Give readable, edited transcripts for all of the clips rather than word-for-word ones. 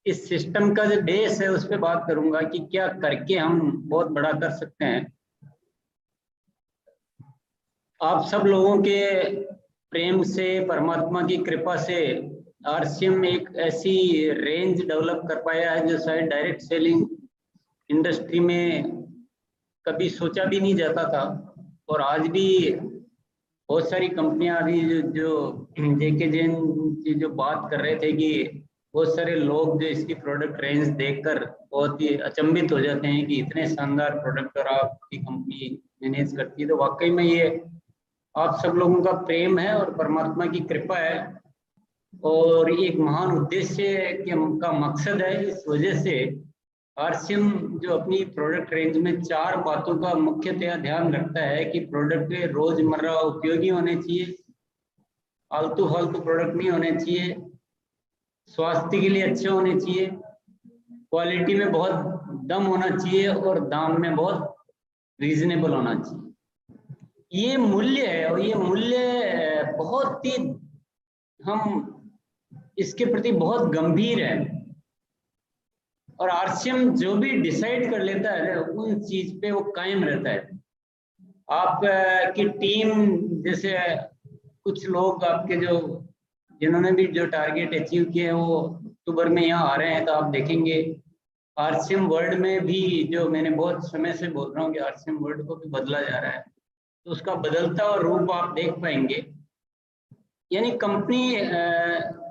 इस सिस्टम का जो बेस है उस पर बात करूंगा कि क्या करके हम बहुत बड़ा कर सकते हैं। आप सब लोगों के प्रेम से, परमात्मा की कृपा से आरसीएम एक ऐसी रेंज डेवलप कर पाया है जो शायद डायरेक्ट सेलिंग इंडस्ट्री में कभी सोचा भी नहीं जाता था। और आज भी बहुत सारी कंपनियां अभी जो जेके जैन की जो बात कर रहे थे कि बहुत सारे लोग जो इसकी प्रोडक्ट रेंज देखकर बहुत ही अचंभित हो जाते हैं कि इतने शानदार प्रोडक्ट और आपकी कंपनी मैनेज करती है। तो वाकई में ये आप सब लोगों का प्रेम है और परमात्मा की कृपा है और एक महान उद्देश्य का मकसद है। इस वजह से आरसीएम जो अपनी प्रोडक्ट रेंज में 4 बातों का मुख्यतया ध्यान रखता है कि प्रोडक्ट रोजमर्रा उपयोगी होने चाहिए, आलतू फालतू प्रोडक्ट नहीं होने चाहिए, स्वास्थ्य के लिए अच्छे होने चाहिए, क्वालिटी में बहुत दम होना चाहिए और दाम में बहुत रीजनेबल होना चाहिए। ये मूल्य है और ये मूल्य बहुत ही हम इसके प्रति बहुत गंभीर है और आरसीएम जो भी डिसाइड कर लेता है उन चीज पे वो कायम रहता है। आप की टीम जैसे कुछ लोग आपके जो जिन्होंने भी जो टारगेट अचीव किए हैं वो अक्टूबर में यहाँ आ रहे हैं, तो आप देखेंगे आरसीएम वर्ल्ड में भी, जो मैंने बहुत समय से बोल रहा हूँ कि आरसीएम वर्ल्ड को भी बदला जा रहा है, तो उसका बदलता हुआ रूप आप देख पाएंगे। यानी कंपनी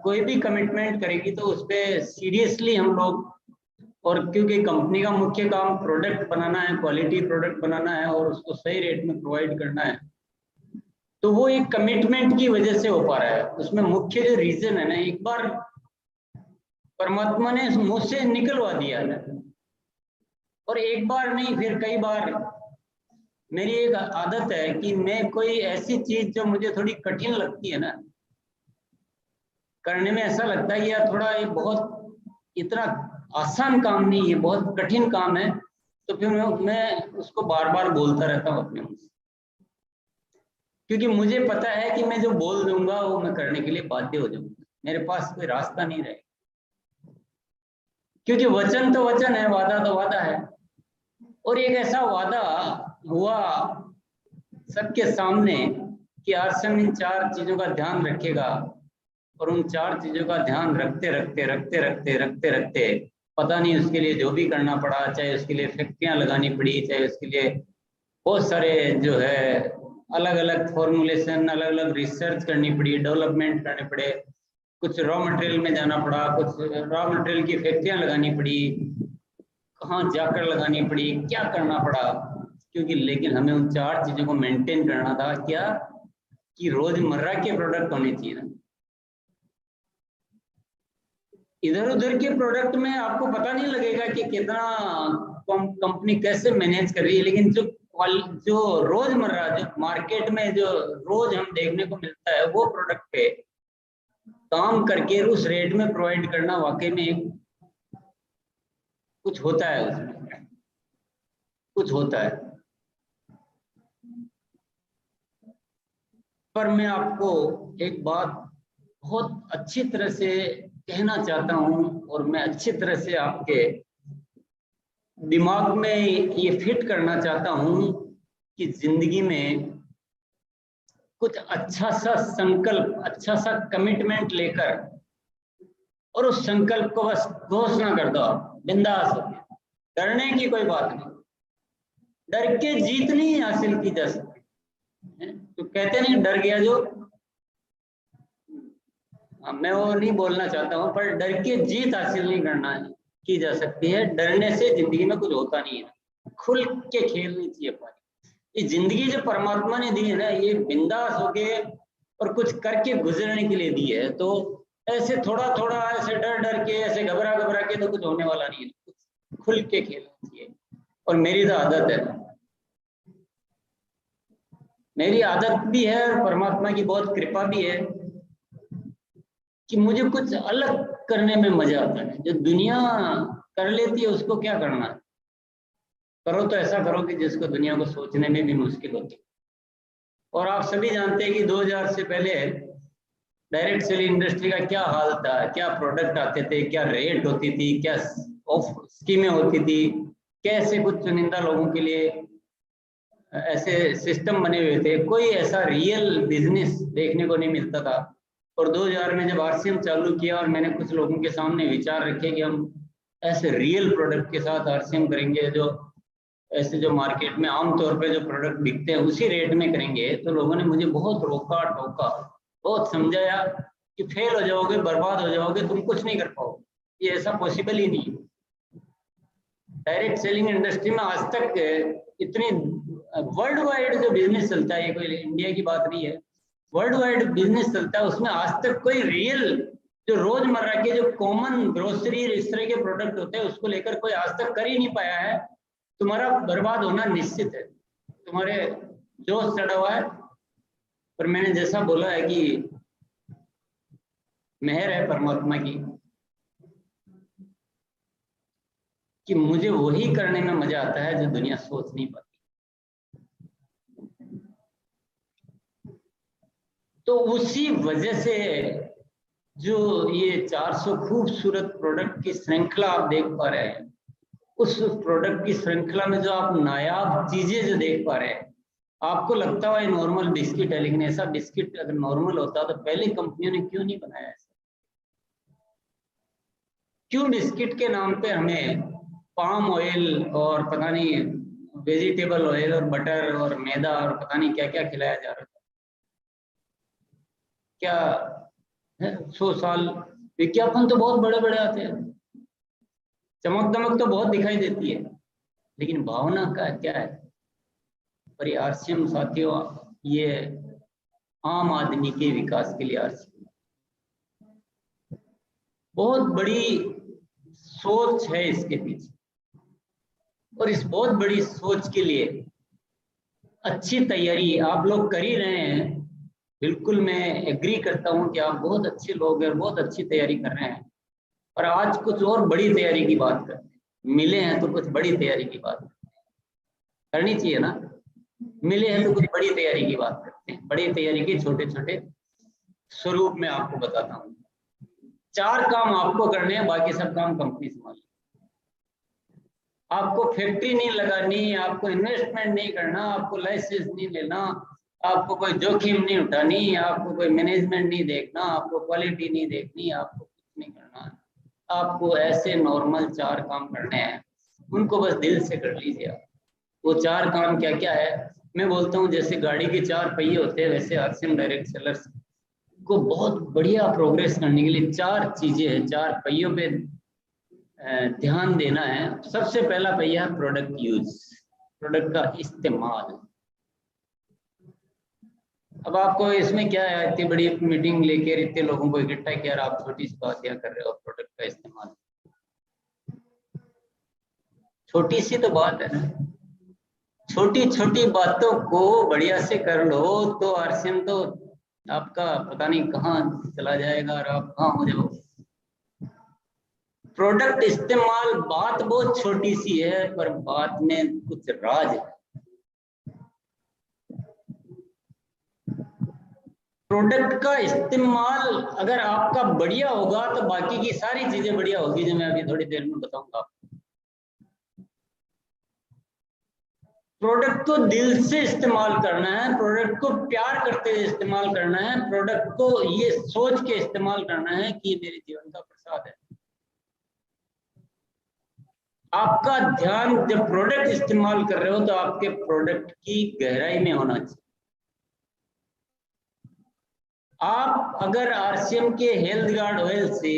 कोई भी कमिटमेंट करेगी तो उस पर सीरियसली हम लोग, और क्योंकि कंपनी का मुख्य काम प्रोडक्ट बनाना है, क्वालिटी प्रोडक्ट बनाना है और उसको सही रेट में प्रोवाइड करना है, तो वो एक कमिटमेंट की वजह से हो पा रहा है। उसमें मुख्य जो रीजन है ना, एक बार परमात्मा ने मुझ से निकलवा दिया है और एक बार नहीं फिर कई बार। मेरी एक आदत है कि मैं कोई ऐसी चीज जो मुझे थोड़ी कठिन लगती है ना करने में, ऐसा लगता है कि यार थोड़ा ये बहुत इतना आसान काम नहीं है, बहुत कठिन काम है, तो फिर मैं उसको बार बार बोलता रहता हूँ अपने मुंह से, क्योंकि मुझे पता है कि मैं जो बोल दूंगा वो मैं करने के लिए बाध्य हो जाऊंगा, मेरे पास कोई रास्ता नहीं रहेगा। क्योंकि वचन तो वचन है, वादा तो वादा है। और एक ऐसा वादा हुआ सबके सामने कि आरसीएम इन 4 चीजों का ध्यान रखेगा और उन 4 चीजों का ध्यान रखते रखते रखते रखते रखते रखते पता नहीं उसके लिए जो भी करना पड़ा, चाहे उसके लिए फैक्ट्रियां लगानी पड़ी, चाहे उसके लिए बहुत सारे जो है अलग अलग फॉर्मुलेशन, अलग अलग रिसर्च करनी पड़ी, डेवलपमेंट करने पड़े, कुछ रॉ मटेरियल में जाना पड़ा, कुछ रॉ मटेरियल की फैक्ट्रियां लगानी पड़ी, कहाँ जाकर लगानी पड़ी, क्या करना पड़ा, क्योंकि लेकिन हमें उन 4 चीजों को मेंटेन करना था। क्या कि रोजमर्रा के प्रोडक्ट होने चाहिए ना। इधर उधर के प्रोडक्ट में आपको पता नहीं लगेगा कि कितना कंपनी कैसे मैनेज कर रही है, लेकिन जो रोजमर्रा जो मार्केट में जो रोज हम देखने को मिलता है वो प्रोडक्ट पे काम करके उस रेट में प्रोवाइड करना वाकई में एक कुछ होता है, उसमें कुछ होता है। पर मैं आपको एक बात बहुत अच्छी तरह से कहना चाहता हूं और मैं अच्छी तरह से आपके दिमाग में ये फिट करना चाहता हूं कि जिंदगी में कुछ अच्छा सा संकल्प, अच्छा सा कमिटमेंट लेकर और उस संकल्प को बस घोषणा कर दो, आप बिंदास होकर। डरने की कोई बात नहीं, डर के जीत नहीं हासिल की जा सकती। तो कहते नहीं डर गया जो, मैं वो नहीं बोलना चाहता हूं, पर डर के जीत हासिल नहीं करना की जा सकती है। डरने से जिंदगी में कुछ होता नहीं है। खुल के खेलनी चाहिए पानी। ये जिंदगी जो परमात्मा ने दी है ना, ये बिंदास होके और कुछ करके गुजरने के लिए दी है। तो ऐसे थोड़ा थोड़ा ऐसे डर डर के, ऐसे घबरा घबरा के तो कुछ होने वाला नहीं है। कुछ खुल के खेलना चाहिए। और मेरी तो आदत है, मेरी आदत भी है और परमात्मा की बहुत कृपा भी है कि मुझे कुछ अलग करने में मजा आता है। जो दुनिया कर लेती है उसको क्या करना है, करो तो ऐसा करो कि जिसको दुनिया को सोचने में भी मुश्किल होती है। और आप सभी जानते हैं कि 2000 से पहले डायरेक्ट सेलिंग इंडस्ट्री का क्या हाल था, क्या प्रोडक्ट आते थे, क्या रेट होती थी, क्या ऑफ स्कीमें होती थी, कैसे कुछ चुनिंदा लोगों के लिए ऐसे सिस्टम बने हुए थे। कोई ऐसा रियल बिजनेस देखने को नहीं मिलता था। और 2000 में जब आरसीएम चालू किया और मैंने कुछ लोगों के सामने विचार रखे कि हम ऐसे रियल प्रोडक्ट के साथ आरसीएम करेंगे, जो ऐसे जो मार्केट में आमतौर पे जो प्रोडक्ट बिकते हैं उसी रेट में करेंगे, तो लोगों ने मुझे बहुत रोका टोका, बहुत समझाया कि फेल हो जाओगे, बर्बाद हो जाओगे, तुम कुछ नहीं कर पाओगे, ये ऐसा पॉसिबल ही नहीं। डायरेक्ट सेलिंग इंडस्ट्री में आज तक इतनी वर्ल्ड वाइड जो बिजनेस चलता है, ये कोई इंडिया की बात नहीं है, वर्ल्ड वाइड बिजनेस चलता है, उसमें आज तक कोई रियल जो रोजमर्रा के जो कॉमन ग्रोसरी इस तरह के प्रोडक्ट होते हैं उसको लेकर कोई आज तक कर ही नहीं पाया है। तुम्हारा बर्बाद होना निश्चित है, तुम्हारे जोश चढ़ा हुआ है। पर मैंने जैसा बोला है कि मेहर है परमात्मा की कि मुझे वही करने में मजा आता है जो दुनिया सोच नहीं पाती। तो उसी वजह से जो ये 400 खूबसूरत प्रोडक्ट की श्रृंखला आप देख पा रहे हैं, उस प्रोडक्ट की श्रृंखला में जो आप नायाब चीजें जो देख पा रहे हैं, आपको लगता है नॉर्मल बिस्किट है, लेकिन ऐसा बिस्किट अगर नॉर्मल होता तो पहले कंपनियों ने क्यों नहीं बनाया ऐसा? क्यों बिस्किट के नाम पे हमें पाम ऑयल और पता नहीं वेजिटेबल ऑयल और बटर और मैदा और पता नहीं क्या क्या खिलाया जा रहा था? क्या 100 साल विज्ञापन तो बहुत बड़े बड़े आते हैं, चमक दमक तो बहुत दिखाई देती है, लेकिन भावना का क्या है? पर ये आरसीएम साथियों, ये आम आदमी के विकास के लिए आरसीएम बहुत बड़ी सोच है इसके पीछे, और इस बहुत बड़ी सोच के लिए अच्छी तैयारी आप लोग कर ही रहे हैं। बिल्कुल मैं एग्री करता हूं कि आप बहुत अच्छे लोग हैं, बहुत अच्छी तैयारी कर रहे हैं, और आज कुछ और बड़ी तैयारी की बात करते हैं। मिले हैं तो कुछ बड़ी तैयारी की बात करनी चाहिए ना, मिले हैं तो कुछ बड़ी तैयारी की बात करते हैं। बड़ी तैयारी के छोटे छोटे स्वरूप में आपको बताता हूँ। 4 काम आपको करने हैं, बाकी सब काम कंपनी संभाले। आपको फैक्ट्री नहीं लगानी, आपको इन्वेस्टमेंट नहीं करना, आपको लाइसेंस नहीं लेना, आपको कोई जोखिम नहीं उठानी, आपको कोई मैनेजमेंट नहीं देखना, आपको क्वालिटी नहीं देखनी, आपको कुछ नहीं करना। आपको ऐसे नॉर्मल 4 काम करने हैं, उनको बस दिल से कर लीजिए आप। वो 4 काम क्या क्या है? मैं बोलता हूँ जैसे गाड़ी के 4 पहिए होते हैं, वैसे आरसीएम डायरेक्ट सेलर्स को बहुत बढ़िया प्रोग्रेस करने के लिए 4 चीजें हैं, 4 पहियों पे ध्यान देना है। सबसे पहला पहिया है प्रोडक्ट यूज, प्रोडक्ट का इस्तेमाल। अब आपको इसमें क्या है, इतनी बड़ी मीटिंग लेकर इतने लोगों को इकट्ठा किया, आप छोटी सी बात क्या कर रहे हो? प्रोडक्ट का इस्तेमाल, छोटी सी तो बात है ना। छोटी छोटी बातों को बढ़िया से कर लो तो आरसीएम तो आपका पता नहीं कहाँ चला जाएगा और आप कहाँ हो जाओ। प्रोडक्ट इस्तेमाल बात बहुत छोटी सी है, पर बात में कुछ राज है। प्रोडक्ट का इस्तेमाल अगर आपका बढ़िया होगा तो बाकी की सारी चीजें बढ़िया होगी, जो मैं अभी थोड़ी देर में बताऊंगा। प्रोडक्ट को दिल से इस्तेमाल करना है, प्रोडक्ट को प्यार करते हुए इस्तेमाल करना है, प्रोडक्ट को ये सोच के इस्तेमाल करना है कि ये मेरे जीवन का प्रसाद है। आपका ध्यान जब प्रोडक्ट इस्तेमाल कर रहे हो तो आपके प्रोडक्ट की गहराई में होना चाहिए। आप अगर आरसीएम के हेल्थ गार्ड ऑयल से,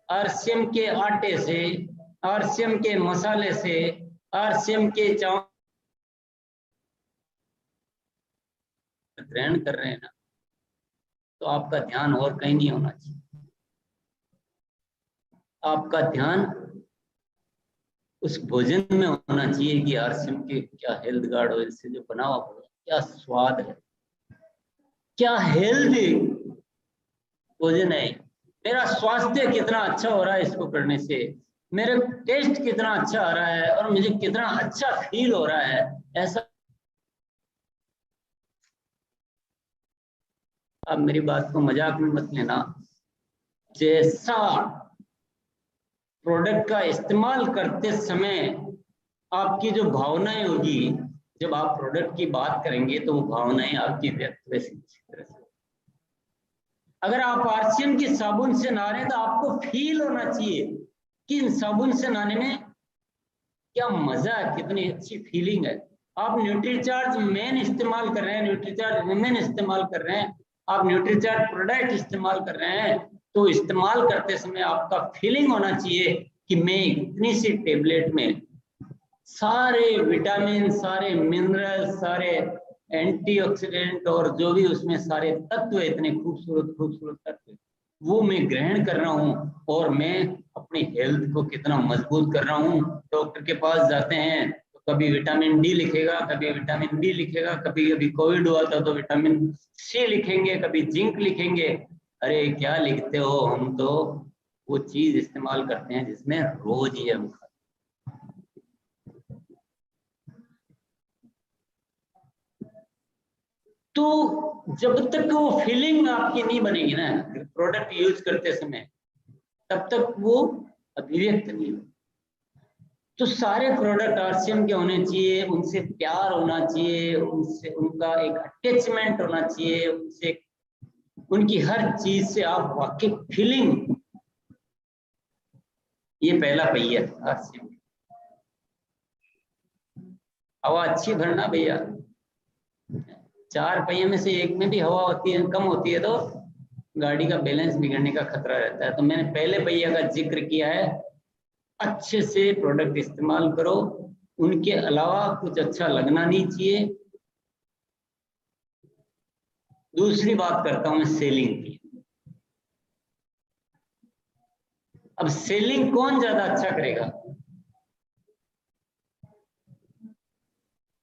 आरसीएम के आटे से, आरसीएम के मसाले से, आरसीएम के चावल ग्रहण कर रहे हैं ना, तो आपका ध्यान और कहीं नहीं होना चाहिए। आपका ध्यान उस भोजन में होना चाहिए कि आरसीएम के क्या हेल्थ गार्ड ऑयल से जो बना हुआ भोजन क्या स्वाद है, क्या हेल्दी भोजन है, मेरा स्वास्थ्य कितना अच्छा हो रहा है इसको करने से, मेरा टेस्ट कितना अच्छा आ रहा है और मुझे कितना अच्छा फील हो रहा है। ऐसा आप मेरी बात को मजाक में मत लेना। जैसा प्रोडक्ट का इस्तेमाल करते समय आपकी जो भावनाएं होगी, जब आप प्रोडक्ट की बात करेंगे तो वो भावनाएं आपकी व्यक्त वैसी तरह से। अगर आप आरसीएम की साबुन से नहा रहे हैं तो आपको फील होना चाहिए कि इन साबुन से नहाने में क्या मजा है, कितनी अच्छी फीलिंग है। आप न्यूट्रीचार्ज मेन इस्तेमाल कर रहे हैं, न्यूट्रीचार्ज वुमेन इस्तेमाल कर रहे हैं, आप न्यूट्रीचार्ज प्रोडक्ट इस्तेमाल कर रहे हैं, तो इस्तेमाल करते समय आपका फीलिंग होना चाहिए कि मैं इतनी सी टेबलेट में सारे विटामिन, सारे मिनरल, सारे एंटीऑक्सीडेंट और जो भी उसमें सारे तत्व, इतने खूबसूरत खूबसूरत तत्व, वो मैं ग्रहण कर रहा हूँ और मैं अपनी हेल्थ को कितना मजबूत कर रहा हूँ। डॉक्टर के पास जाते हैं तो कभी विटामिन डी लिखेगा, कभी विटामिन बी लिखेगा, कभी कभी कोविड हुआ था तो विटामिन सी लिखेंगे, कभी जिंक लिखेंगे। अरे क्या लिखते हो, हम तो वो चीज इस्तेमाल करते हैं जिसमें रोज ही हम। तो जब तक वो फीलिंग आपकी नहीं बनेगी ना प्रोडक्ट यूज करते समय, तब तक वो अभिव्यक्त नहीं हो। तो सारे प्रोडक्ट आरसीएम के होने चाहिए, उनसे प्यार होना चाहिए, उनसे उनका एक अटैचमेंट होना चाहिए, उनसे उनकी हर चीज से आप वाकिफ फीलिंग। ये पहला पहिया आरसीएम। हवा अच्छी भरना भैया, 4 पहिए में से एक में भी हवा होती है, कम होती है तो गाड़ी का बैलेंस बिगड़ने का खतरा रहता है। तो मैंने पहले पहिया का जिक्र किया है, अच्छे से प्रोडक्ट इस्तेमाल करो, उनके अलावा कुछ अच्छा लगना नहीं चाहिए। दूसरी बात करता हूं मैं सेलिंग की। अब सेलिंग कौन ज्यादा अच्छा करेगा?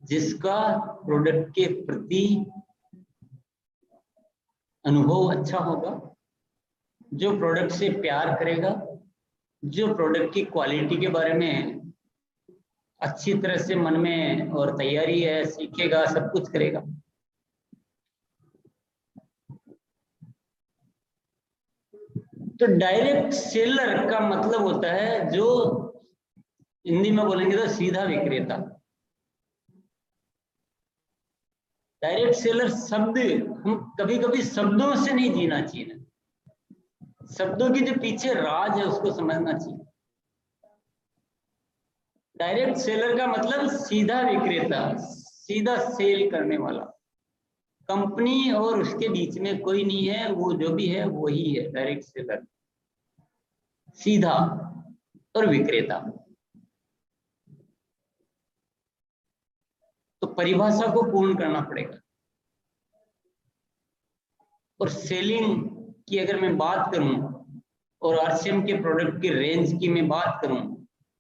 जिसका प्रोडक्ट के प्रति अनुभव अच्छा होगा, जो प्रोडक्ट से प्यार करेगा, जो प्रोडक्ट की क्वालिटी के बारे में अच्छी तरह से मन में और तैयारी है, सीखेगा, सब कुछ करेगा। तो डायरेक्ट सेलर का मतलब होता है, जो हिंदी में बोलेंगे तो सीधा विक्रेता। डायरेक्ट सेलर शब्द, हम कभी कभी शब्दों से नहीं जीना चाहिए, शब्दों के जो पीछे राज है उसको समझना चाहिए। डायरेक्ट सेलर का मतलब सीधा विक्रेता, सीधा सेल करने वाला। कंपनी और उसके बीच में कोई नहीं है, वो जो भी है वही है डायरेक्ट सेलर, सीधा और विक्रेता। तो परिभाषा को पूर्ण करना पड़ेगा। और सेलिंग की अगर मैं बात करूं और आरसीएम के प्रोडक्ट की रेंज की मैं बात करूं,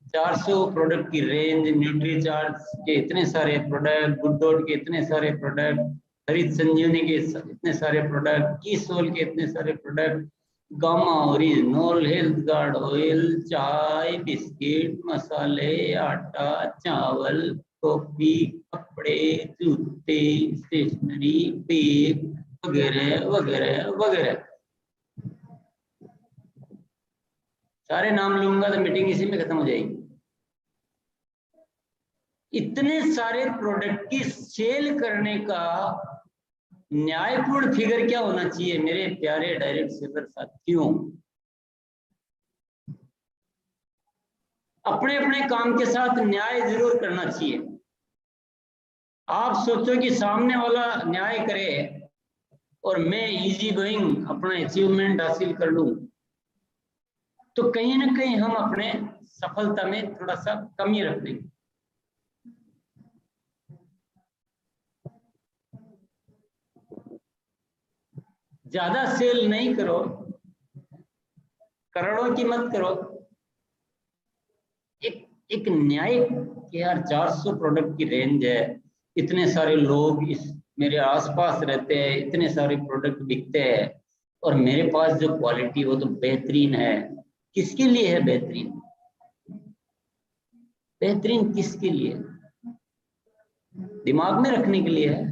400 प्रोडक्ट की रेंज, न्यूट्रीचार्ज के इतने सारे प्रोडक्ट, गुड डॉट के इतने सारे प्रोडक्ट, हरित संजीवनी के इतने सारे प्रोडक्ट, कीसोल के इतने सारे product, gamma original, health guard oil, चाय, बिस्किट, मसाले, आटा, चावल, कॉफी, कपड़े, जूते, स्टेशनरी, बैग वगैरह वगैरह वगैरह। सारे नाम लूंगा तो मीटिंग इसी में खत्म हो जाएगी। इतने सारे प्रोडक्ट की सेल करने का न्यायपूर्ण फिगर क्या होना चाहिए मेरे प्यारे डायरेक्ट सेलर साथियों? अपने अपने काम के साथ न्याय जरूर करना चाहिए। आप सोचो कि सामने वाला न्याय करे और मैं इजी गोइंग अपना अचीवमेंट हासिल कर लूं, तो कहीं ना कहीं हम अपने सफलता में थोड़ा सा कमी रख देंगे। ज्यादा सेल नहीं करो, करोड़ों की मत करो, एक एक न्याय कि यार 400 प्रोडक्ट की रेंज है, इतने सारे लोग इस मेरे आसपास रहते हैं, इतने सारे प्रोडक्ट बिकते हैं और मेरे पास जो क्वालिटी वो तो बेहतरीन है। किसके लिए है बेहतरीन? बेहतरीन किसके लिए? दिमाग में रखने के लिए है।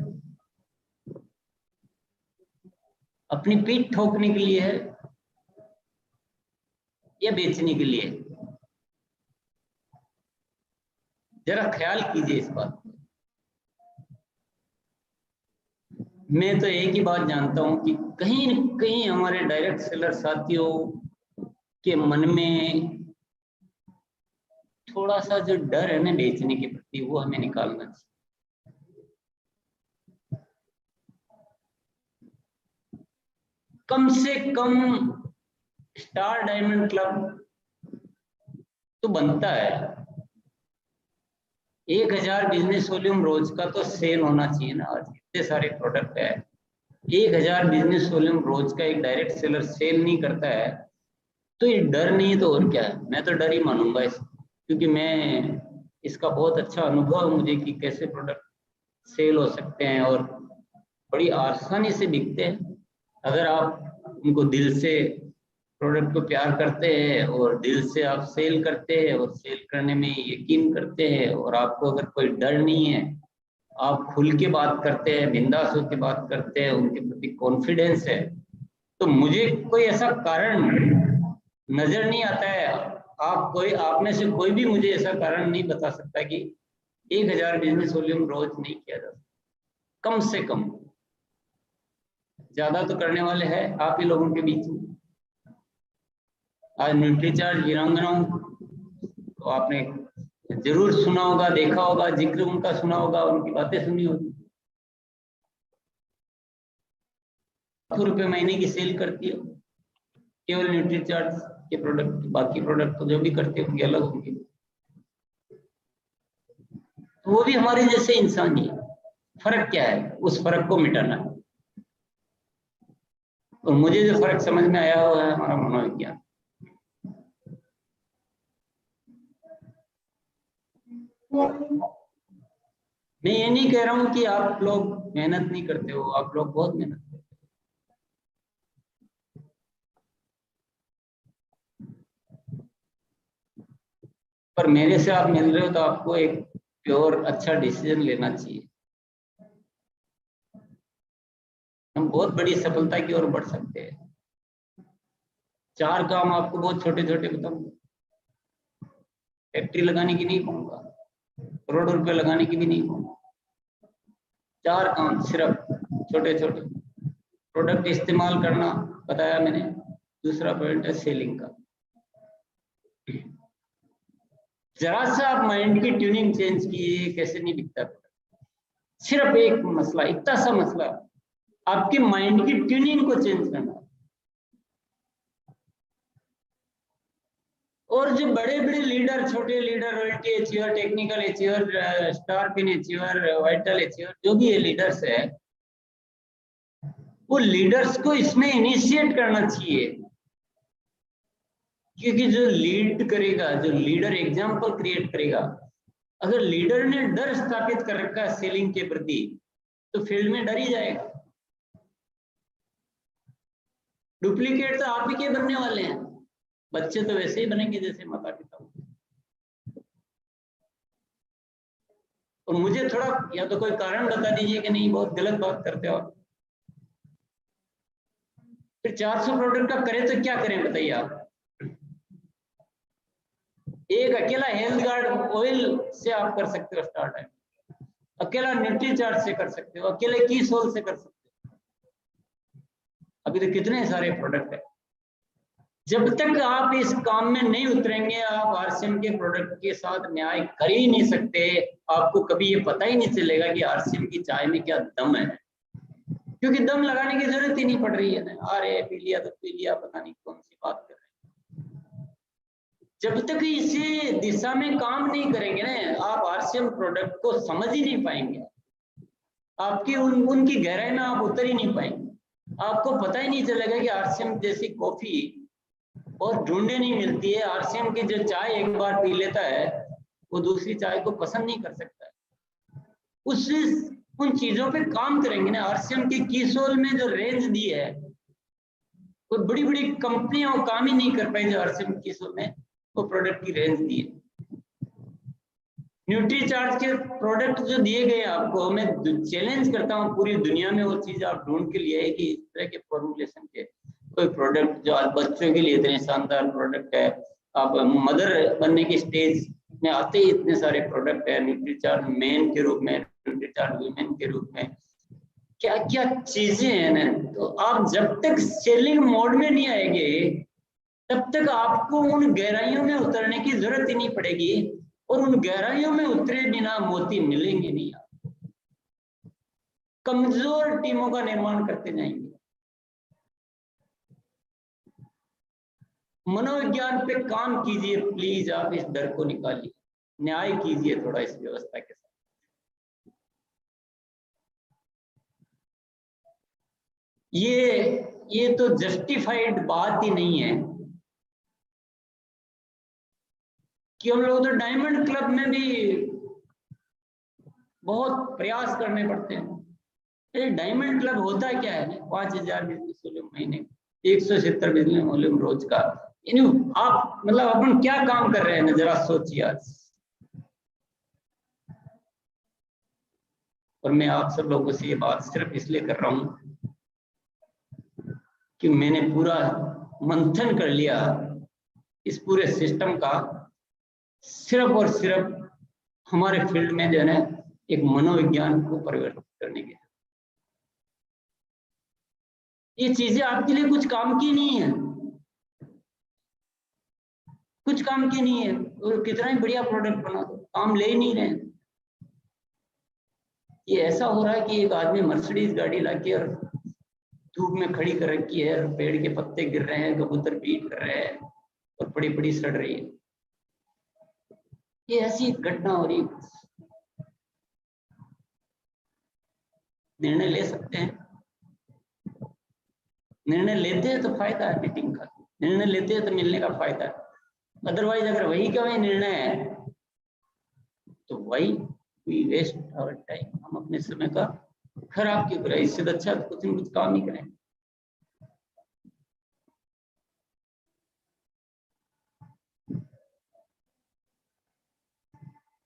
अपनी पीठ ठोकने के लिए है या बेचने के लिए? जरा ख्याल कीजिए इस बात पर। मैं तो एक ही बात जानता हूं कि कहीं न कहीं हमारे डायरेक्ट सेलर साथियों के मन में थोड़ा सा जो डर है ना बेचने के प्रति, वो हमें निकालना चाहिए। कम से कम स्टार डायमंड क्लब तो बनता है, 1000 बिजनेस वॉल्यूम रोज का तो सेल होना चाहिए ना। आज इतने सारे प्रोडक्ट है, 1000 बिजनेस वॉल्यूम रोज का एक डायरेक्ट सेलर सेल नहीं करता है तो ये डर नहीं है तो और क्या है? मैं तो डर ही मानूंगा इसको, क्योंकि मैं इसका बहुत अच्छा अनुभव है मुझे कि कैसे प्रोडक्ट सेल हो सकते हैं और बड़ी आसानी से बिकते हैं। अगर आप उनको दिल से प्रोडक्ट को प्यार करते हैं और दिल से आप सेल करते हैं और सेल करने में यकीन करते हैं और आपको अगर कोई डर नहीं है, आप खुल के बात करते हैं, बिंदास होकर बात करते हैं, उनके प्रति कॉन्फिडेंस है, तो मुझे कोई ऐसा कारण नजर नहीं आता है। आप में से कोई भी मुझे ऐसा कारण नहीं बता सकता कि 1000 बिजनेस वॉल्यूम रोज नहीं किया जा सकता। कम से कम, ज्यादा तो करने वाले हैं आप ही लोगों के बीच में। आज न्यूट्रीचार्ज वीरांगनाओं तो आपने जरूर सुना होगा, देखा होगा, जिक्र उनका सुना होगा, उनकी बातें सुनी होगी। ₹1,00,000 महीने की सेल करती है केवल न्यूट्रीचार्ज के प्रोडक्ट। बाकी प्रोडक्ट तो जो भी करते होंगे अलग होंगे, तो वो भी हमारे जैसे इंसान ही है। फर्क क्या है? उस फर्क को मिटाना है। और मुझे जो फर्क समझ में आया हुआ है हमारा मनोविज्ञान। मैं ये नहीं कह रहा हूं कि आप लोग मेहनत नहीं करते हो, आप लोग बहुत मेहनत करते हो, पर मेरे से आप मिल रहे हो तो आपको एक प्योर अच्छा डिसीजन लेना चाहिए। हम बहुत बड़ी सफलता की ओर बढ़ सकते हैं। 4 काम आपको बहुत छोटे छोटे बताऊंगा, फैक्ट्री लगाने की नहीं कहूंगा, करोड़ों रुपए लगाने की भी नहीं कहूंगा। 4 काम सिर्फ छोटे छोटे। प्रोडक्ट इस्तेमाल करना बताया मैंने, दूसरा पॉइंट है सेलिंग का। जरा सा आप माइंड की ट्यूनिंग चेंज कीजिए, कैसे नहीं बिकता। सिर्फ एक मसला, इतना सा मसला, आपकी माइंड की ट्यूनिंग को चेंज करना। और जो बड़े बड़े लीडर, छोटे leader, royalty achiever, technical achiever, star pin achiever, vital achiever, जो भी ये लीडर्स है, वो लीडर्स को इसमें इनिशिएट करना चाहिए। क्योंकि जो लीड करेगा, जो लीडर एग्जाम्पल क्रिएट करेगा, अगर लीडर ने डर स्थापित कर रखा है सेलिंग के प्रति, तो फील्ड में डर ही जाएगा। डुप्लीकेट तो आप ही के बनने वाले हैं, बच्चे तो वैसे ही बनेंगे जैसे माता पिता। और मुझे थोड़ा या तो कोई कारण बता दीजिए कि नहीं बहुत गलत बात करते हो आप। फिर 400 प्रोडक्ट का करें तो क्या करें बताइए आप? एक अकेला हेल्थ गार्ड ऑयल से आप कर सकते हो स्टार्ट है, अकेला न्यूट्रीचार्ज से कर सकते हो, अकेले की सोल से कर सकते हो। अभी तो कितने सारे प्रोडक्ट है। जब तक आप इस काम में नहीं उतरेंगे, आप आरसीएम के प्रोडक्ट के साथ न्याय कर ही नहीं सकते। आपको कभी ये पता ही नहीं चलेगा कि आरसीएम की चाय में क्या दम है, क्योंकि दम लगाने की जरूरत ही नहीं पड़ रही है ना। अरे पी लिया तो पी लिया, पता नहीं कौन सी बात कर रहे हैं। जब तक इसी दिशा में काम नहीं करेंगे ना, आप आरसीएम प्रोडक्ट को समझ ही नहीं पाएंगे। आपकी उनकी गहराई में आप उतर ही नहीं पाएंगे। आपको पता ही नहीं चलेगा कि आरसीएम जैसी कॉफी और ढूंढने नहीं मिलती है। आरसीएम की जो चाय एक बार पी लेता है, वो दूसरी चाय को पसंद नहीं कर सकता है। उन चीजों पे काम करेंगे ना। आरसीएम की कीसोल में जो रेंज दी है, कोई बड़ी बड़ी कंपनियां वो काम ही नहीं कर पाई जो आरसीएम कीसोल में वो प्रोडक्ट की रेंज दी है। न्यूट्री चार्ज के प्रोडक्ट जो दिए गए आपको, मैं चैलेंज करता हूँ पूरी दुनिया में वो चीज आप ढूंढ के लिए है कि इस तरह के फॉर्मुलेशन के कोई प्रोडक्ट जो आज बच्चों के लिए इतने शानदार प्रोडक्ट है। आप मदर बनने की स्टेज में आते ही इतने सारे प्रोडक्ट है, न्यूट्री चार्ज मेन के रूप में, न्यूट्री चार्ज वुमेन के रूप में, क्या क्या चीजें हैं ना। तो आप जब तक सेलिंग मोड में नहीं आएंगे तब तक आपको उन गहराइयों में उतरने की जरूरत ही नहीं पड़ेगी, और उन गहराइयों में उतरे बिना मोती मिलेंगे नहीं। आपको कमजोर टीमों का निर्माण करते जाएंगे। मनोविज्ञान पे काम कीजिए प्लीज, आप इस डर को निकालिए, न्याय कीजिए थोड़ा इस व्यवस्था के साथ। ये तो जस्टिफाइड बात ही नहीं है कि हम लोग तो डायमंड क्लब में भी बहुत प्रयास करने पड़ते हैं। ये डायमंड क्लब होता क्या है? 5000 बिजनेस वॉल्यूम महीने, 170 बिजनेस वॉल्यूम रोज का। आप मतलब अपन क्या काम कर रहे हैं ना, जरा सोचिए आज। और मैं आप सब लोगों से ये बात सिर्फ इसलिए कर रहा हूं कि मैंने पूरा मंथन कर लिया इस पूरे सिस्टम का, सिर्फ और सिर्फ हमारे फील्ड में जो है एक मनोविज्ञान को परिवर्तित करने के। ये चीजें आपके लिए कुछ काम की नहीं है, कुछ काम की नहीं है, और कितना ही बढ़िया प्रोडक्ट बना दो काम ले ही नहीं रहे। ये ऐसा हो रहा है कि एक आदमी मर्सिडीज गाड़ी लाके और धूप में खड़ी कर रखी है, और पेड़ के पत्ते गिर रहे हैं, कबूतर पीट कर रहे हैं, और बड़ी बड़ी सड़ रही है। ये ऐसी घटना हो रही है। निर्णय ले सकते हैं, निर्णय लेते हैं तो फायदा है मीटिंग का, निर्णय लेते हैं तो मिलने का फायदा है। अदरवाइज अगर वही का वही निर्णय है तो वही वी वेस्ट आवर टाइम, हम अपने समय का खराब क्यों करें? इससे अच्छा तो कुछ न कुछ काम ही करें।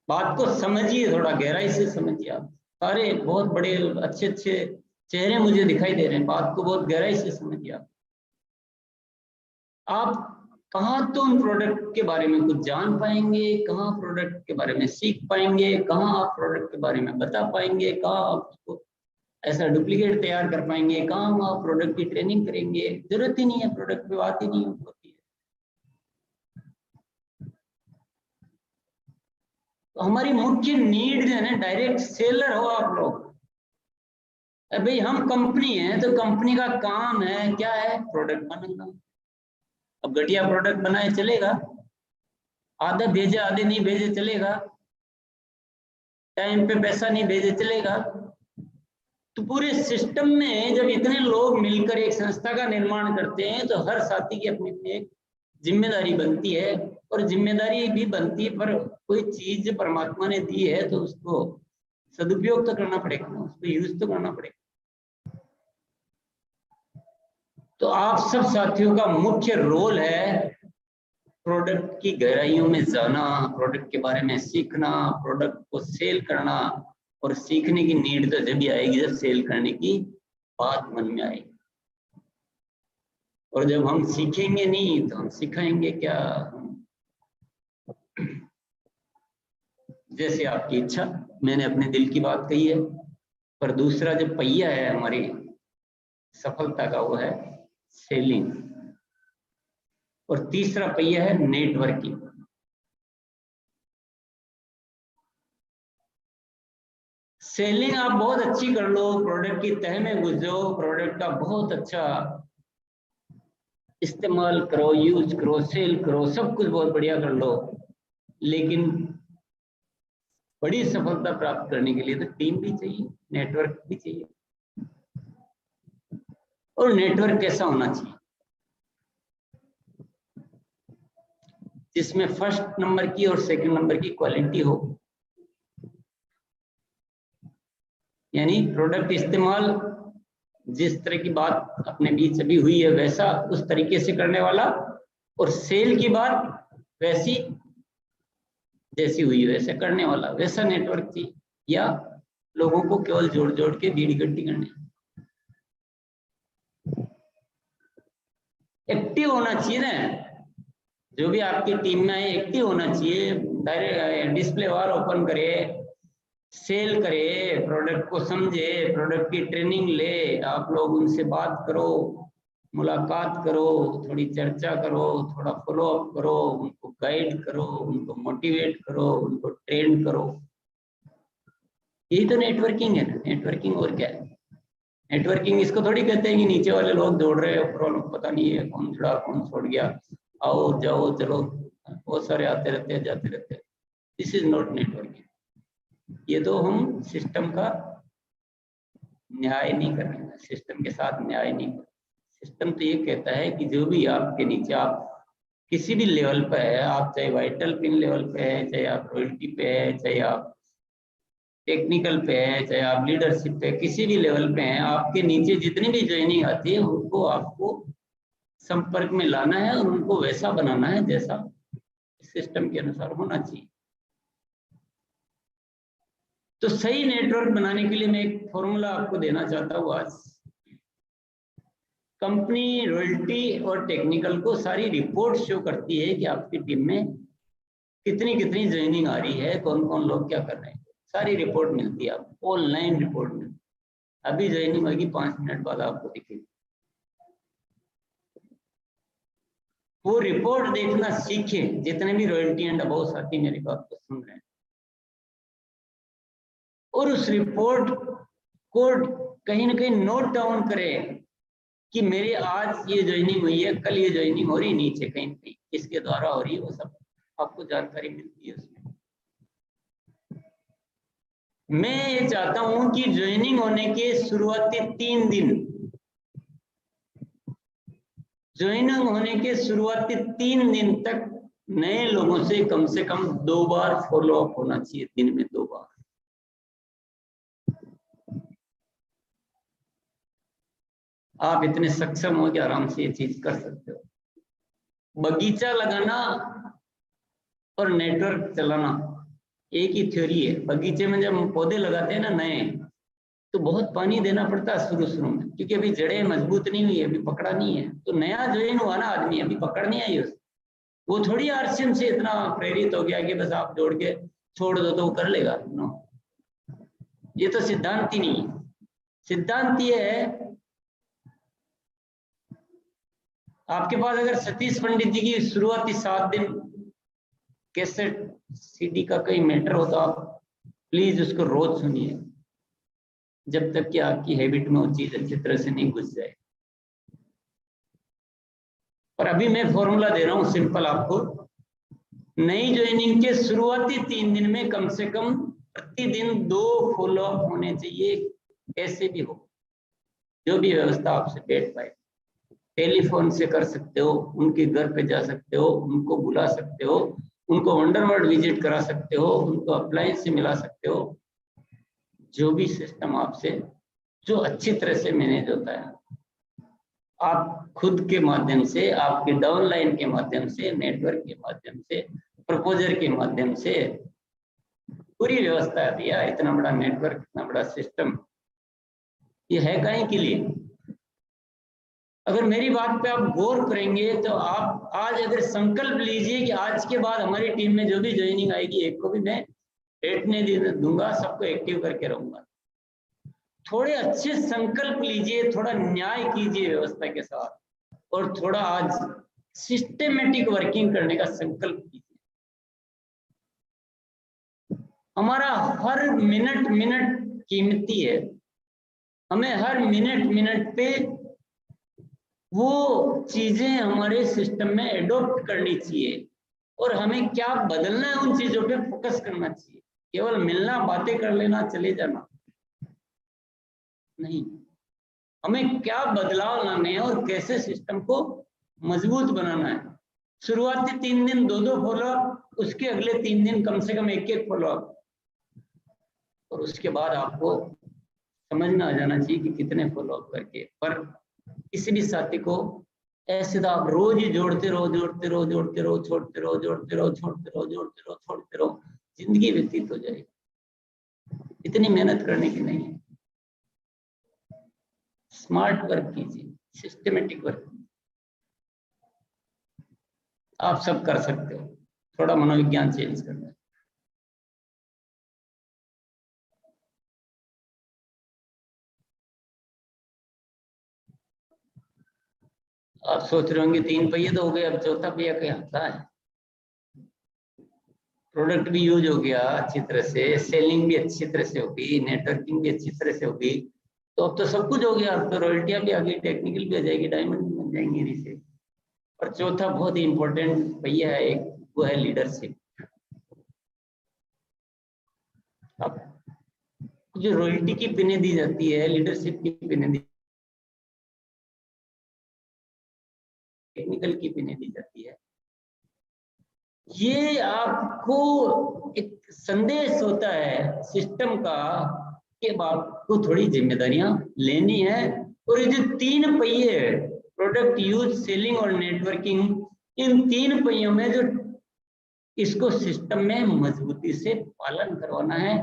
बात को समझिए, थोड़ा गहराई से समझिए। आप सारे बहुत बड़े अच्छे अच्छे चेहरे मुझे दिखाई दे रहे हैं, बात को बहुत गहराई से समझिए। आप कहाँ तो उन प्रोडक्ट के बारे में कुछ जान पाएंगे, कहाँ प्रोडक्ट के बारे में सीख पाएंगे, कहाँ आप प्रोडक्ट के बारे में बता पाएंगे, कहाँ आप उसको ऐसा डुप्लीकेट तैयार कर पाएंगे, कहाँ आप प्रोडक्ट की ट्रेनिंग करेंगे। जरूरत ही नहीं है, प्रोडक्ट पे बात ही नहीं होती है। तो हमारी मुख्य नीड जो है ना, डायरेक्ट सेलर हो आप लोग। भाई हम कंपनी है तो कंपनी का काम है क्या है? प्रोडक्ट बनाना। अब घटिया प्रोडक्ट बनाए चलेगा? आधे भेजे आधे नहीं भेजे चलेगा? टाइम पे पैसा नहीं भेजे चलेगा? तो पूरे सिस्टम में जब इतने लोग मिलकर एक संस्था का निर्माण करते हैं तो हर साथी की अपनी अपनी एक जिम्मेदारी बनती है, और जिम्मेदारी भी बनती है, पर कोई चीज परमात्मा ने दी है तो उसको सदुपयोग तो करना पड़ेगा ना, उसको यूज तो करना पड़ेगा। तो आप सब साथियों का मुख्य रोल है प्रोडक्ट की गहराइयों में जाना, प्रोडक्ट के बारे में सीखना, प्रोडक्ट को सेल करना। और सीखने की नीड तो जब भी आएगी जब सेल करने की बात मन में आएगी। और जब हम सीखेंगे नहीं तो हम सिखाएंगे क्या? जैसे आपकी इच्छा, मैंने अपने दिल की बात कही है। पर दूसरा जो पहिया है हमारी सफलता का वो है सेलिंग, और तीसरा पहिया है नेटवर्किंग। सेलिंग आप बहुत अच्छी कर लो, प्रोडक्ट की तह में घुस जाओ, प्रोडक्ट का बहुत अच्छा इस्तेमाल करो, यूज करो, सेल करो, सब कुछ बहुत बढ़िया कर लो। लेकिन बड़ी सफलता प्राप्त करने के लिए तो टीम भी चाहिए, नेटवर्क भी चाहिए। और नेटवर्क कैसा होना चाहिए? जिसमें फर्स्ट नंबर की और सेकंड नंबर की क्वालिटी हो, यानी प्रोडक्ट इस्तेमाल जिस तरह की बात अपने बीच अभी हुई है वैसा उस तरीके से करने वाला, और सेल की बात वैसी जैसी हुई वैसे करने वाला, वैसा नेटवर्क चाहिए, या लोगों को केवल जोड़ जोड़ के बीड़ी गड्डी करने। एक्टिव होना चाहिए ना, जो भी आपकी टीम में है एक्टिव होना चाहिए। डायरेक्ट डिस्प्ले वॉल ओपन करे, सेल करे, प्रोडक्ट को समझे, प्रोडक्ट की ट्रेनिंग ले, आप लोग उनसे बात करो, मुलाकात करो, थोड़ी चर्चा करो, थोड़ा फॉलो अप करो, उनको गाइड करो, उनको मोटिवेट करो, उनको ट्रेन करो। यही तो नेटवर्किंग है। नेटवर्किंग और क्या है? नेटवर्किंग इसको थोड़ी कहते हैं कि नीचे वाले लोग दौड़ रहे हैं, ऊपर वालों को पता नहीं है कौन जुड़ा कौन छोड़ गया, आओ जाओ चलो, बहुत सारे आते रहते हैं जाते रहते हैं। This is not networking. ये तो हम सिस्टम का न्याय नहीं कर रहे हैं, सिस्टम के साथ न्याय नहीं कर रहे। सिस्टम तो ये कहता है कि जो भी आपके नीचे, आप किसी भी लेवल पे है, आप चाहे वाइटल पिन लेवल पे है, चाहे आप रॉयल्टी पे है, चाहे आप टेक्निकल पे है, चाहे आप लीडरशिप पे, किसी भी लेवल पे हैं, आपके नीचे जितनी भी ज्वाइनिंग आती है उनको आपको संपर्क में लाना है और उनको वैसा बनाना है जैसा सिस्टम के अनुसार होना चाहिए। तो सही नेटवर्क बनाने के लिए मैं एक फॉर्मूला आपको देना चाहता हूँ आज। कंपनी रॉयल्टी और टेक्निकल को सारी रिपोर्ट शो करती है कि आपकी टीम में कितनी कितनी ज्वाइनिंग आ रही है, कौन कौन लोग क्या कर रहे हैं, सारी रिपोर्ट मिलती है आपको, ऑनलाइन रिपोर्ट मिलती है। अभी ज्वाइनिंग होगी, 5 मिनट बाद आपको दिखेगी। वो रिपोर्ट देखना सीखे, जितने भी रॉयल्टी एंड अबाउ साथी मेरी बात को सुन रहे हैं, और उस रिपोर्ट को कहीं ना कहीं नोट डाउन करें कि मेरी आज ये ज्वाइनिंग हुई है, कल ये ज्वाइनिंग हो रही, नीचे कहीं ना कहीं किसके द्वारा हो रही है, वो सब आपको जानकारी मिलती है उसमें। मैं ये चाहता हूं कि ज्वाइनिंग होने के शुरुआती 3 दिन, ज्वाइनिंग होने के शुरुआती 3 दिन तक नए लोगों से कम 2 बार फॉलो अप होना चाहिए, दिन में 2 बार। आप इतने सक्षम हो कि आराम से ये चीज कर सकते हो। बगीचा लगाना और नेटवर्क चलाना एक ही थ्योरी है। बगीचे में जब हम पौधे लगाते हैं ना नए, तो बहुत पानी देना पड़ता है शुरू में, क्योंकि अभी जड़ें मजबूत नहीं हुई है, अभी पकड़ा नहीं है। तो नया ज्वाइन हुआ ना आदमी, अभी पकड़ नहीं आई उसको, वो थोड़ी आरसीएम से इतना प्रेरित हो गया कि बस आप जोड़ के छोड़ दो तो वो कर लेगा। नो, ये तो सिद्धांत ही नहीं है। सिद्धांत ये है, आपके पास अगर सतीश पंडित जी की शुरुआती 7 दिन कैसेट सीडी का कोई मैटर हो तो आप प्लीज उसको रोज सुनिए, जब तक कि आपकी हैबिट में वो चीज अच्छी तरह से नहीं घुस जाए। और अभी मैं फॉर्मूला दे रहा हूं सिंपल आपको। नई ज्वाइनिंग के शुरुआती 3 दिन में कम से कम प्रतिदिन 2 फॉलोअप होने चाहिए, कैसे भी हो, जो भी व्यवस्था आपसे बैठ पाए। टेलीफोन से कर सकते हो, उनके घर पे जा सकते हो, उनको बुला सकते हो, उनको वंडरवर्ल्ड विजिट करा सकते हो, उनको अप्लायंस से मिला सकते हो, जो भी सिस्टम आपसे जो अच्छी तरह से मैनेज होता है, आप खुद के माध्यम से, आपके डाउनलाइन के माध्यम से, नेटवर्क के माध्यम से, प्रपोजर के माध्यम से, पूरी व्यवस्था है भैया। इतना बड़ा नेटवर्क, इतना बड़ा सिस्टम, ये है काहे के लिए? अगर मेरी बात पे आप गौर करेंगे तो आप आज अगर संकल्प लीजिए कि आज के बाद हमारी टीम में जो भी ज्वाइनिंग आएगी, एक को भी मैं बैठने दूंगा, सबको एक्टिव करके रहूंगा। थोड़े अच्छे संकल्प लीजिए, थोड़ा न्याय कीजिए व्यवस्था के साथ, और थोड़ा आज सिस्टेमेटिक वर्किंग करने का संकल्प कीजिए। हमारा हर मिनट कीमती है, हमें हर मिनट पे वो चीजें हमारे सिस्टम में एडॉप्ट करनी चाहिए, और हमें क्या बदलना है उन चीजों पे फोकस करना चाहिए। केवल मिलना, बातें कर लेना, चले जाना नहीं, हमें क्या बदलाव लाने हैं और कैसे सिस्टम को मजबूत बनाना है। शुरुआती 3 दिन 2 फॉलोअप, उसके अगले 3 दिन कम से कम 1 फॉलोअप, और उसके बाद आपको समझ में आ जाना चाहिए कि कितने फॉलोअप करके। पर किसी भी साथी को ऐसे तो आप रोज ही जोड़ते रहो, जोड़ते रहो, जोड़ते रहो, छोड़ते रहो, जोड़ते रहो, छोड़ते रहो, जोड़ते रहो, छोड़ते रहो, जिंदगी व्यतीत हो जाएगी। इतनी मेहनत करने की नहीं है। स्मार्ट वर्क कीजिए, सिस्टमेटिक वर्क आप सब कर सकते हो। थोड़ा मनोविज्ञान चेंज करना है। आप सोच रहे होंगे 3 पहिए तो हो गए, अब चौथा पहिया क्या आता है? प्रोडक्ट भी यूज हो गया अच्छी तरह से, सेलिंग भी अच्छी तरह से होगी, नेटवर्किंग भी अच्छी तरह से होगी, तो अब तो सब कुछ हो गया। अब तो रॉयल्टियां भी आ गई, टेक्निकल भी आ जाएगी, डायमंड भी बन जाएंगे इन्हीं से। और चौथा बहुत ही इंपॉर्टेंट पहिया है एक, वो है लीडरशिप। अब जो रॉयल्टी की पिनें दी जाती है, लीडरशिप की पिनें दी, टेक्निकल की पिनें दी जाती है, ये आपको एक संदेश होता है सिस्टम का कि अब आपको थोड़ी जिम्मेदारियां लेनी है। और ये जो 3 पहिए, प्रोडक्ट, यूज, सेलिंग और नेटवर्किंग, इन 3 पहियों में जो इसको सिस्टम में मजबूती से पालन करवाना है।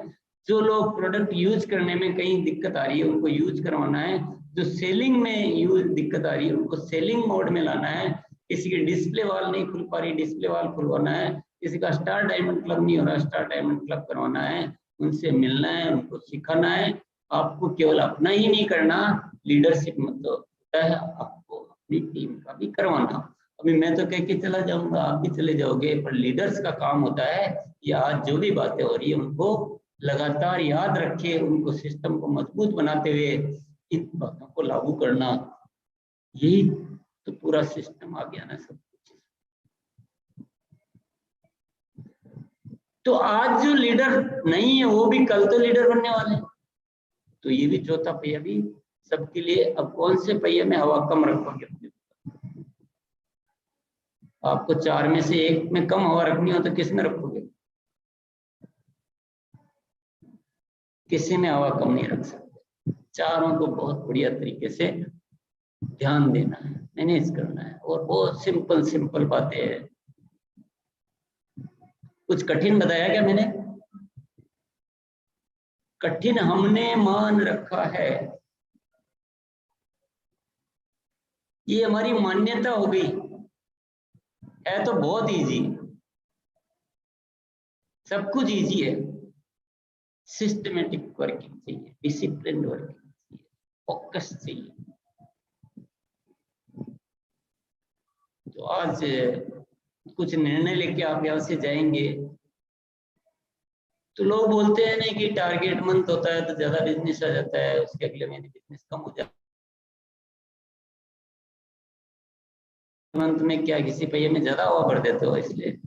जो लोग प्रोडक्ट यूज करने में कहीं दिक्कत आ रही है उनको यूज करवाना है, जो सेलिंग में यूज दिक्कत आ रही है उनको सेलिंग मोड में लाना है। किसी की डिस्प्ले वॉल नहीं खुल पा रही, डिस्प्ले वॉल खुलवाना है। किसी का स्टार डायमंड क्लब नहीं हो रहा, स्टार डायमंड क्लब करवाना है। उनसे मिलना है, उनको सिखाना है। आपको केवल अपना ही नहीं करना, लीडरशिप मतलब होता है आपको अपनी टीम का भी करवाना। अभी मैं तो कह के चला जाऊंगा, आप भी चले जाओगे, पर लीडर्स का काम होता है ये आज जो भी बातें हो रही है उनको लगातार याद रखे, उनको सिस्टम को मजबूत बनाते हुए इन बातों को लागू करना। यही तो पूरा सिस्टम आ गया ना सब कुछ। तो आज जो लीडर नहीं है वो भी कल तो लीडर बनने वाले हैं। तो ये भी चौथा पहिया भी सबके लिए। अब कौन से पहिए में हवा कम रखोगे? आपको 4 में से 1 में कम हवा रखनी हो तो किस में रखोगे? किसी में हवा कम नहीं रख सकते। चारों को बहुत बढ़िया तरीके से ध्यान देना है, मैनेज करना है। और बहुत सिंपल सिंपल बातें हैं। कुछ कठिन बताया क्या मैंने? कठिन हमने मान रखा है, ये हमारी मान्यता हो गई है। तो बहुत इजी, सब कुछ इजी है। सिस्टमेटिक वर्किंग चाहिए, डिसिप्लिन वर्किंग चाहिए, फोकस चाहिए। तो आज कुछ निर्णय लेके आप यहाँ से जाएंगे। तो लोग बोलते हैं ना कि टारगेट मंथ होता है तो ज्यादा बिजनेस आ जाता है, उसके अगले महीने बिजनेस कम हो जाता है। मंथ में क्या किसी पहिए में ज्यादा हवा भर देते हो, इसलिए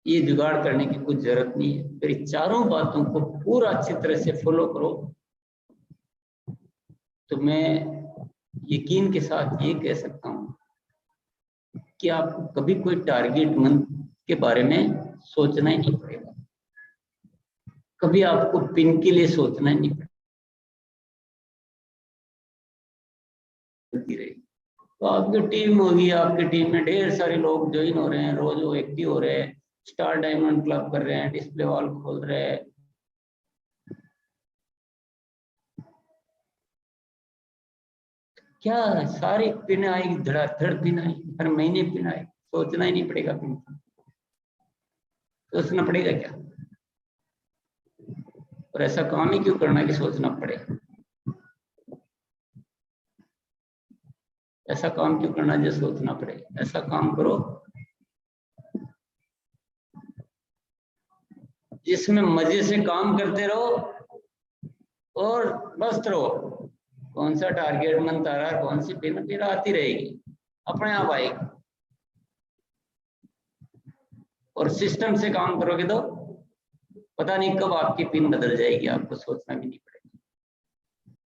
ये जुगाड़ करने की कुछ जरूरत नहीं है। फिर चारों बातों को पूरा अच्छी तरह से फॉलो करो तो मैं यकीन के साथ ये कह सकता हूँ कि आपको कभी कोई टारगेट मंथ के बारे में सोचना ही नहीं पड़ेगा। कभी आपको पिन के लिए सोचना ही नहीं पड़ेगा। तो आपकी टीम होगी, आपकी टीम में ढेर सारे लोग ज्वाइन हो रहे हैं, रोज वो एक्टिव हो रहे हैं, स्टार डायमंड क्लब कर रहे हैं, डिस्प्ले वॉल खोल रहे हैं। क्या सारी पिन आएगी, धड़ाधड़ पिन आएगी, हर महीने पिन आएगी, सोचना ही नहीं पड़ेगा पिन। सोचना पड़ेगा क्या? और ऐसा काम ही क्यों करना कि सोचना पड़े? ऐसा काम क्यों करना जो सोचना पड़े? ऐसा काम करो जिसमें मजे से काम करते रहो और मस्त रहो। कौन सा टारगेट मंथ आ रहा है, कौन सी पिन फिर आती रहेगी, अपने आप आएगी। और सिस्टम से काम करोगे तो पता नहीं कब आपकी पिन बदल जाएगी, आपको सोचना भी नहीं पड़ेगा।